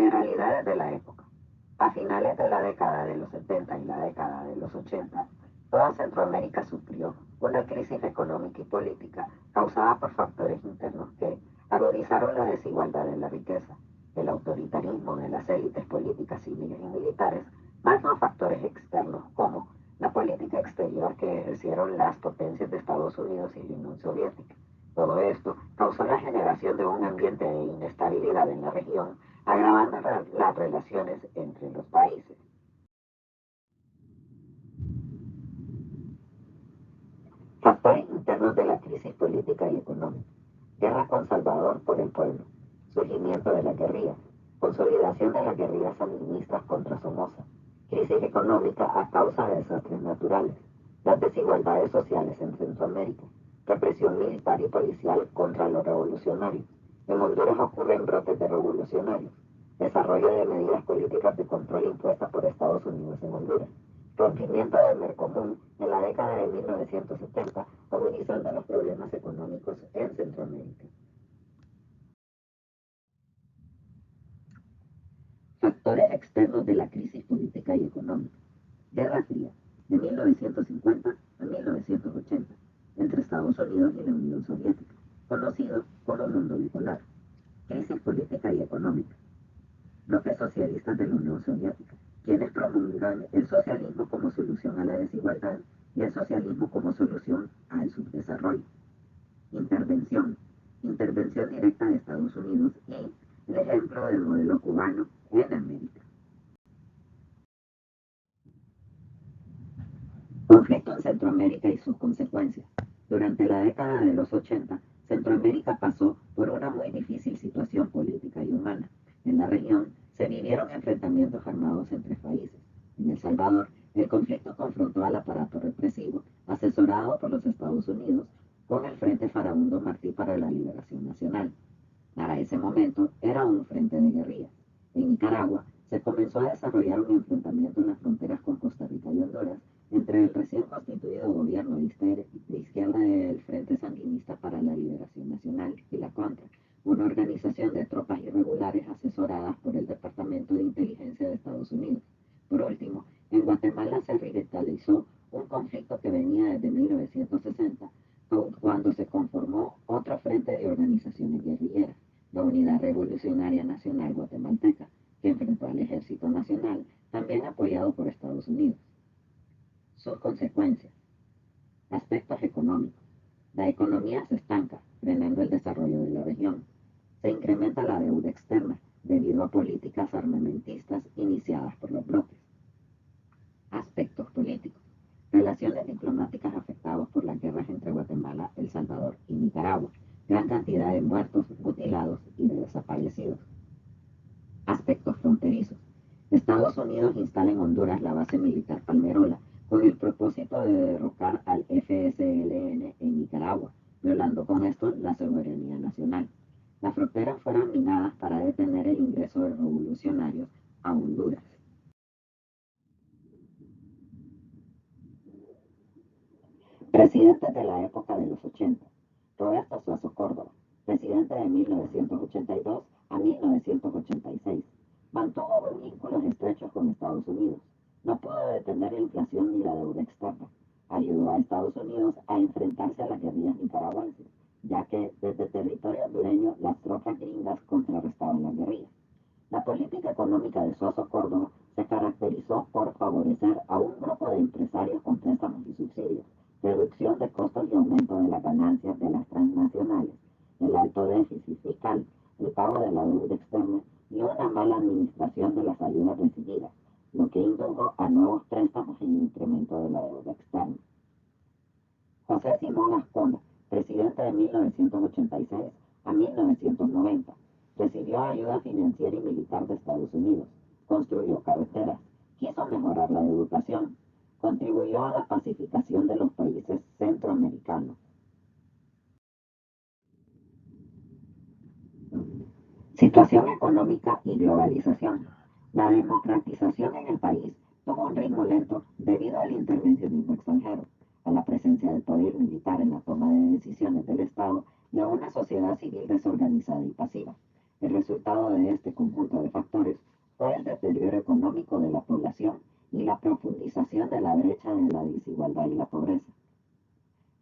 Generalidades de la época. A finales de la década de los 70 y la década de los 80, toda Centroamérica sufrió una crisis económica y política causada por factores internos que agudizaron la desigualdad en la riqueza, el autoritarismo de las élites políticas, civiles y militares, más no factores externos como la política exterior que ejercieron las potencias de Estados Unidos y la Unión Soviética. Todo esto causó la generación de un ambiente de inestabilidad en la región, agravando las relaciones entre los países. Factores internos de la crisis política y económica. Guerra con Salvador por el pueblo. Surgimiento de la guerrilla. Consolidación de las guerrillas sandinistas contra Somoza. Crisis económica a causa de desastres naturales. Las desigualdades sociales en Centroamérica. Represión militar y policial contra los revolucionarios. En Honduras ocurren brotes de revolucionarios. Desarrollo de medidas políticas de control impuestas por Estados Unidos en Honduras. Rompimiento del Mercosur en la década de 1970, agudizando los problemas económicos en Centroamérica. Factores externos de la crisis política y económica. Guerra Fría, de 1950 a 1980, entre Estados Unidos y la Unión Soviética, conocido como mundo bipolar. Crisis política y económica. Bloques socialistas de la Unión Soviética, quienes promulgan el socialismo como solución a la desigualdad y el socialismo como solución al subdesarrollo. Intervención. Intervención directa de Estados Unidos y el ejemplo del modelo cubano en América. Conflicto en Centroamérica y sus consecuencias. Durante la década de los 80, Centroamérica pasó por una muy difícil situación política y humana. En la región se vivieron enfrentamientos armados entre países. En El Salvador, el conflicto confrontó al aparato represivo, asesorado por los Estados Unidos, con el Frente Farabundo Martí para la Liberación Nacional. Para ese momento era un frente de guerrillas. En Nicaragua se comenzó a desarrollar un enfrentamiento en las fronteras con Costa Rica y Honduras entre el recién constituido gobierno de izquierda del Frente Sandinista para la Liberación Nacional y la Contra, una organización de tropas irregulares asesoradas por el Departamento de Inteligencia de Estados Unidos. Por último, en Guatemala se revitalizó un conflicto que venía desde 1960, cuando se conformó otro frente de organizaciones guerrilleras, la Unidad Revolucionaria Nacional Guatemalteca, que enfrentó al Ejército Nacional, también apoyado por Estados Unidos. Sus consecuencias. Aspectos económicos. La economía se estanca, frenando el desarrollo de la región. Se incrementa la deuda externa, debido a políticas armamentistas iniciadas por los bloques. Aspectos políticos. Relaciones diplomáticas afectadas por las guerras entre Guatemala, El Salvador y Nicaragua. Gran cantidad de muertos, mutilados y de desaparecidos. Aspectos fronterizos. Estados Unidos instala en Honduras la base militar Palmerola, con el propósito de derrocar al FSLN en Nicaragua, violando con esto la soberanía nacional. Las fronteras fueron minadas para detener el ingreso de revolucionarios a Honduras. Presidentes de la época de los 80. Roberto Suazo Córdoba, presidente de 1982 a 1986. Mantuvo vínculos estrechos con Estados Unidos. No pudo detener la inflación ni la deuda externa. Ayudó a Estados Unidos a enfrentarse a las guerrillas nicaragüenses, ya que desde territorio hondureño las tropas gringas contrarrestaban las guerrillas. La política económica de Suazo Córdoba se caracterizó por favorecer a un grupo de empresarios con préstamos y subsidios, reducción de costos y aumento de las ganancias de las transnacionales, el alto déficit fiscal, el pago de la deuda externa y una mala administración de las ayudas recibidas, lo que indujo a nuevos préstamos y incremento de la deuda externa. José Simón Ascona, presidente de 1986 a 1990, recibió ayuda financiera y militar de Estados Unidos, construyó carreteras, quiso mejorar la educación, contribuyó a la pacificación de los países centroamericanos. Situación económica y globalización. La democratización en el país tuvo un ritmo lento debido al intervencionismo extranjero, a la presencia del poder militar en la toma de decisiones del Estado y a una sociedad civil desorganizada y pasiva. El resultado de este conjunto de factores fue el deterioro económico de la población y la profundización de la brecha de la desigualdad y la pobreza.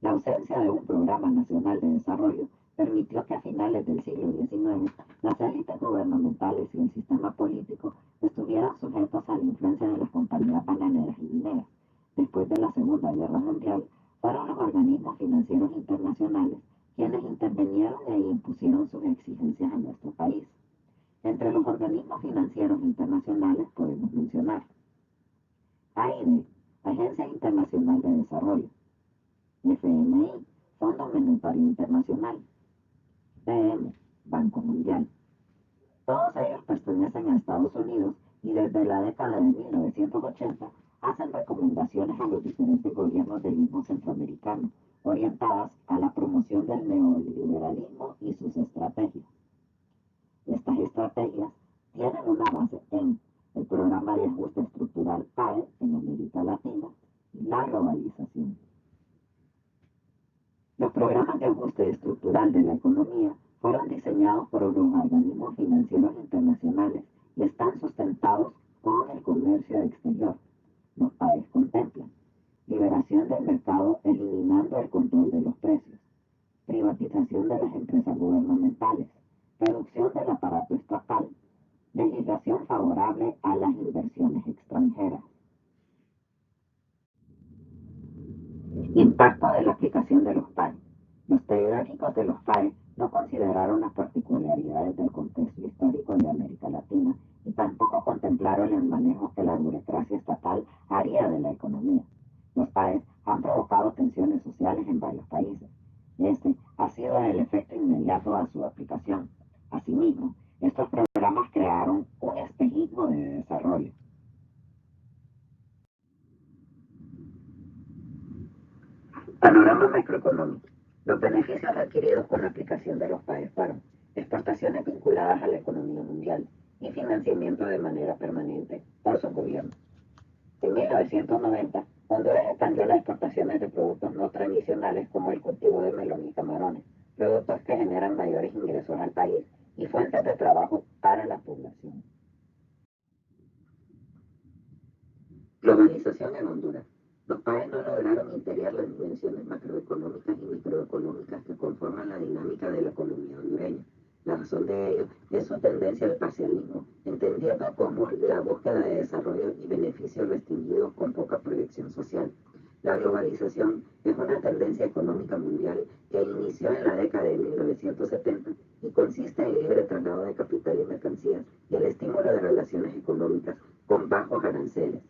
La ausencia de un programa nacional de desarrollo permitió que a finales del siglo XIX las élites gubernamentales y el sistema político estuvieran sujetos a la influencia de las compañías bananeras y mineras. Después de la Segunda Guerra Mundial, fueron los organismos financieros internacionales quienes intervinieron e impusieron sus exigencias a nuestro país. Entre los organismos financieros internacionales podemos mencionar AID, Agencia Internacional de Desarrollo; FMI, Fondo Monetario Internacional; BM, Banco Mundial. Todos ellos pertenecen a Estados Unidos y desde la década de 1980 hacen recomendaciones a los diferentes gobiernos del mismo centroamericano, orientadas a la promoción del neoliberalismo y sus estrategias. Estas estrategias tienen una base en el programa de ajuste estructural PAE en América Latina y la globalización. Los programas de ajuste estructural de la economía fueron diseñados por los organismos financieros internacionales y están sustentados con el comercio exterior. Los PAEs contemplan liberación del mercado eliminando el control de los precios, privatización de las empresas gubernamentales, reducción del aparato estatal, legislación favorable a las inversiones extranjeras. Impacto de la aplicación de los PAE. Los teóricos de los PAE no consideraron las particularidades del contexto histórico de América Latina y tampoco contemplaron el manejo que la burocracia estatal haría de la economía. Los PAE han provocado tensiones sociales en varios países. Este ha sido el efecto inmediato a su aplicación. Asimismo, estos programas crearon un espejismo de desarrollo. Panorama macroeconómico. Los beneficios adquiridos con la aplicación de los PAE fueron exportaciones vinculadas a la economía mundial y financiamiento de manera permanente por su gobierno. En 1990, Honduras expandió las exportaciones de productos no tradicionales como el cultivo de melón y camarones, productos que generan mayores ingresos al país y fuentes de trabajo para la población. Globalización en Honduras. Los PAE no lograron integrar las dimensiones macroeconómicas y microeconómicas que conforman la dinámica de la economía hondureña. La razón de ello es su tendencia al parcialismo, entendiendo como la búsqueda de desarrollo y beneficios restringidos con poca proyección social. La globalización es una tendencia económica mundial que inició en la década de 1970 y consiste en el libre traslado de capital y mercancías y el estímulo de relaciones económicas con bajos aranceles.